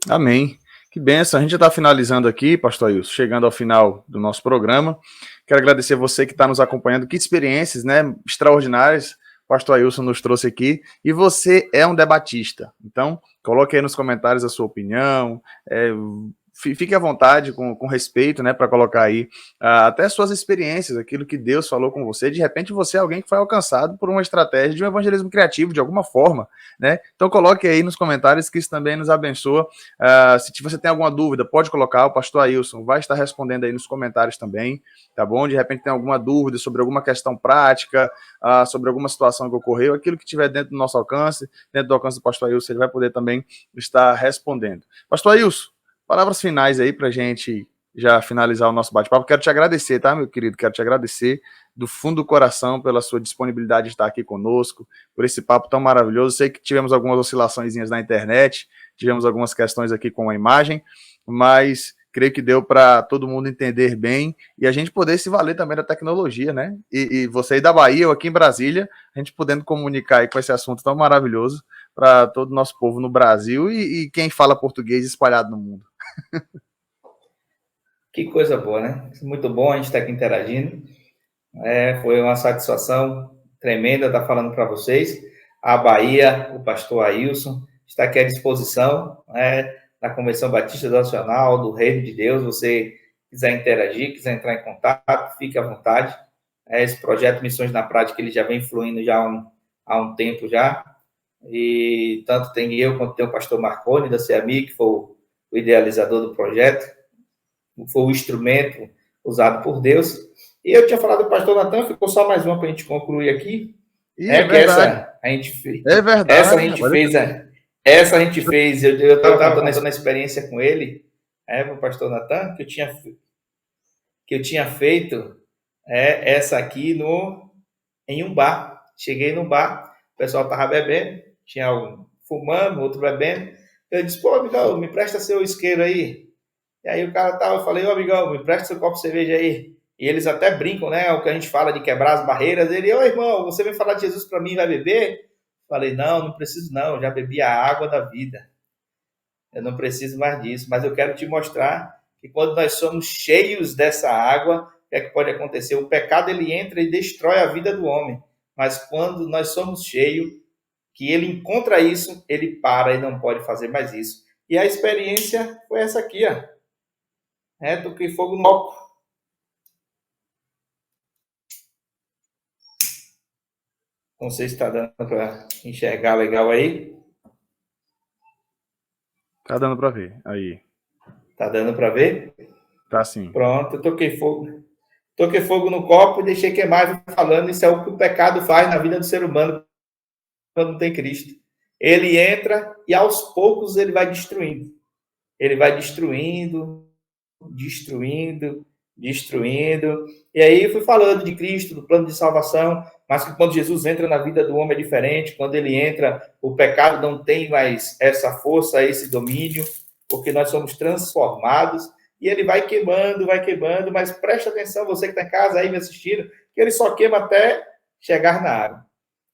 Amém. Que bênção. A gente já está finalizando aqui, pastor Ailson, chegando ao final do nosso programa. Quero agradecer você que está nos acompanhando. Que experiências, né, extraordinárias o pastor Ailson nos trouxe aqui. E você é um debatista. Então, coloque aí nos comentários a sua opinião. Fique à vontade, com respeito, né, para colocar aí até suas experiências, aquilo que Deus falou com você. De repente, você é alguém que foi alcançado por uma estratégia de um evangelismo criativo, de alguma forma, né? Então, coloque aí nos comentários, que isso também nos abençoa. Se você tem alguma dúvida, pode colocar, o pastor Ailson vai estar respondendo aí nos comentários também, tá bom? De repente, tem alguma dúvida sobre alguma questão prática, sobre alguma situação que ocorreu, aquilo que tiver dentro do nosso alcance, dentro do alcance do pastor Ailson, ele vai poder também estar respondendo. Pastor Ailson, palavras finais aí pra gente já finalizar o nosso bate-papo. Quero te agradecer, tá, meu querido? Quero te agradecer do fundo do coração pela sua disponibilidade de estar aqui conosco, por esse papo tão maravilhoso. Sei que tivemos algumas oscilaçõezinhas na internet, tivemos algumas questões aqui com a imagem, mas creio que deu para todo mundo entender bem e a gente poder se valer também da tecnologia, né? E você aí da Bahia, eu aqui em Brasília, a gente podendo comunicar aí com esse assunto tão maravilhoso para todo o nosso povo no Brasil e quem fala português espalhado no mundo. Que coisa boa, né? Muito bom a gente estar aqui interagindo. Foi uma satisfação tremenda estar falando para vocês. A Bahia, o pastor Ailson, está aqui à disposição da Convenção Batista Nacional, do Reino de Deus. Você quiser interagir, quiser entrar em contato, fique à vontade. Esse projeto Missões na Prática, ele já vem fluindo já há um tempo já. E tanto tem eu quanto tem o pastor Marconi, da CEAMI, que foi o idealizador do projeto, foi o instrumento usado por Deus. E eu tinha falado do pastor Natan, ficou só mais uma para a gente concluir aqui. Verdade. Essa a gente fez. É verdade. Essa a gente fez. Eu estava contando a experiência com ele, o pastor Natan, que eu tinha feito essa aqui em um bar. Cheguei no bar, o pessoal estava bebendo, tinha um fumando, outro bebendo. Eu disse, pô, amigão, me presta seu isqueiro aí. E aí o cara tava, eu falei, ô amigão, me presta seu copo de cerveja aí. E eles até brincam, né? O que a gente fala de quebrar as barreiras. Ele, ô irmão, você vem falar de Jesus para mim e vai beber? Falei, não preciso não, eu já bebi a água da vida. Eu não preciso mais disso, mas eu quero te mostrar que quando nós somos cheios dessa água, o que é que pode acontecer? O pecado, ele entra e destrói a vida do homem. Mas quando nós somos cheios, que ele encontra isso, ele para e não pode fazer mais isso. E a experiência foi essa aqui, ó. Toquei fogo no copo. Não sei se está dando para enxergar legal aí. Tá dando para ver. Aí. Tá dando para ver? Tá sim. Pronto, eu toquei fogo. Toquei fogo no copo e deixei queimar, falando. Isso é o que o pecado faz na vida do ser humano quando não tem Cristo. Ele entra e aos poucos ele vai destruindo. Ele vai destruindo. E aí fui falando de Cristo, do plano de salvação, mas que quando Jesus entra na vida do homem é diferente. Quando ele entra, o pecado não tem mais essa força, esse domínio, porque nós somos transformados. E ele vai queimando, mas preste atenção, você que está em casa aí me assistindo, que ele só queima até chegar na água.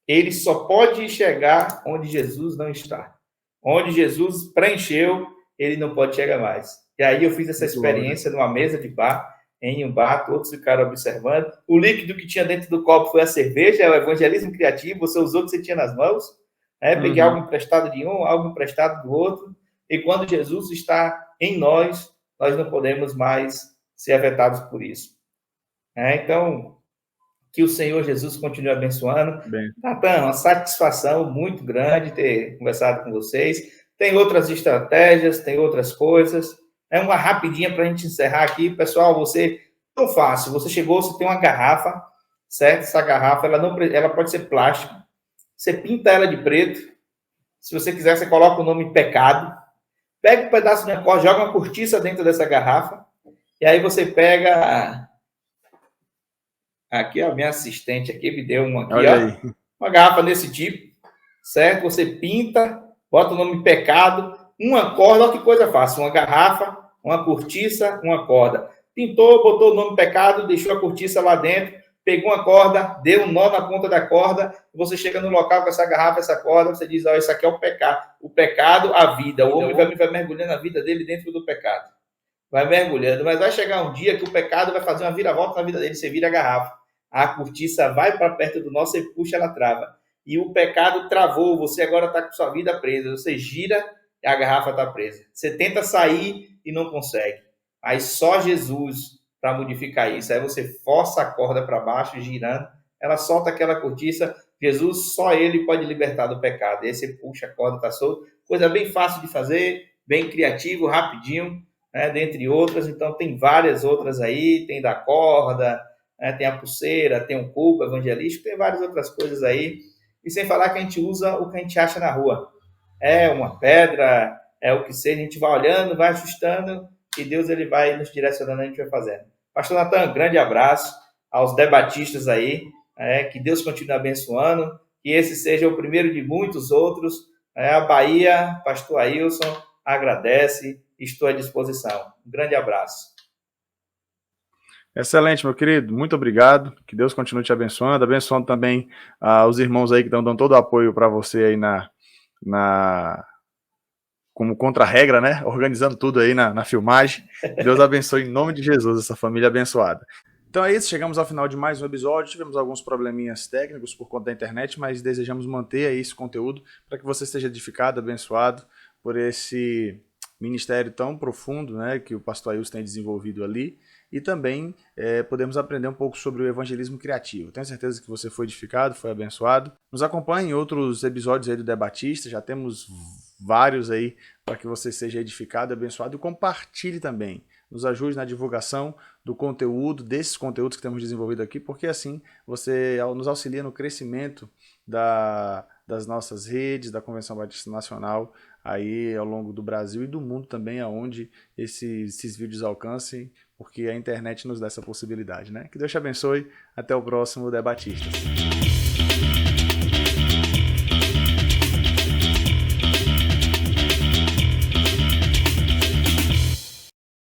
Ele só pode chegar onde Jesus não está. Onde Jesus preencheu, ele não pode chegar mais. E aí eu fiz essa experiência numa mesa de bar. em um bar, todos ficaram observando. O líquido que tinha dentro do copo foi a cerveja, é o evangelismo criativo, você usou o que você tinha nas mãos, né? Peguei algo emprestado de um, algo emprestado do outro, e quando Jesus está em nós, nós não podemos mais ser afetados por isso. Então, que o Senhor Jesus continue abençoando. Natan, uma satisfação muito grande ter conversado com vocês. Tem outras estratégias, tem outras coisas. É uma rapidinha para a gente encerrar aqui. Pessoal, você, tão fácil, você chegou, você tem uma garrafa, certo? Essa garrafa, ela pode ser plástica. Você pinta ela de preto. Se você quiser, você coloca o nome Pecado. Pega um pedaço de corda, joga uma cortiça dentro dessa garrafa. E aí você pega... Aqui, ó, minha assistente aqui me deu uma aqui, ó. Uma garrafa desse tipo, certo? Você pinta, bota o nome Pecado, uma corda, olha que coisa fácil. Uma garrafa, uma cortiça, uma corda. Pintou, botou o nome Pecado, deixou a cortiça lá dentro, pegou uma corda, deu um nó na ponta da corda, você chega no local com essa garrafa, essa corda, você diz, ó, isso aqui é o pecado. O pecado, a vida. O homem vai mergulhando a vida dele dentro do pecado. Vai mergulhando, mas vai chegar um dia que o pecado vai fazer uma viravolta na vida dele, você vira a garrafa. A cortiça vai para perto do nosso e puxa, ela trava. E o pecado travou, você agora está com sua vida presa. Você gira e a garrafa está presa. Você tenta sair e não consegue. Aí só Jesus para modificar isso. Aí você força a corda para baixo, girando, ela solta aquela cortiça. Jesus, só ele pode libertar do pecado. Aí você puxa, a corda está solta. Coisa bem fácil de fazer, bem criativo, rapidinho, né? Dentre outras. Então tem várias outras aí, tem da corda... Tem a pulseira, tem um cubo evangelístico, tem várias outras coisas aí. E sem falar que a gente usa o que a gente acha na rua. É uma pedra, é o que seja, a gente vai olhando, vai ajustando, e Deus ele vai nos direcionando, a gente vai fazendo. Pastor Natan, grande abraço aos debatistas aí, que Deus continue abençoando, que esse seja o primeiro de muitos outros. A Bahia, Pastor Ailson, agradece, estou à disposição. Um grande abraço. Excelente, meu querido. Muito obrigado. Que Deus continue te abençoando. Abençoando também os irmãos aí que estão dando todo o apoio para você aí como contra-regra, né? Organizando tudo aí na filmagem. Deus abençoe em nome de Jesus essa família abençoada. Então é isso, chegamos ao final de mais um episódio. Tivemos alguns probleminhas técnicos por conta da internet, mas desejamos manter aí esse conteúdo para que você esteja edificado, abençoado por esse ministério tão profundo, né, que o pastor Ailson tem desenvolvido ali. E também podemos aprender um pouco sobre o evangelismo criativo. Tenho certeza que você foi edificado, foi abençoado. Nos acompanhe em outros episódios aí do Debatista, já temos vários aí para que você seja edificado, abençoado, e compartilhe também. Nos ajude na divulgação do conteúdo, desses conteúdos que temos desenvolvido aqui, porque assim você nos auxilia no crescimento das nossas redes, da Convenção Batista Nacional, aí ao longo do Brasil e do mundo também, aonde esses vídeos alcancem, porque a internet nos dá essa possibilidade, né? Que Deus te abençoe. Até o próximo Debatistas.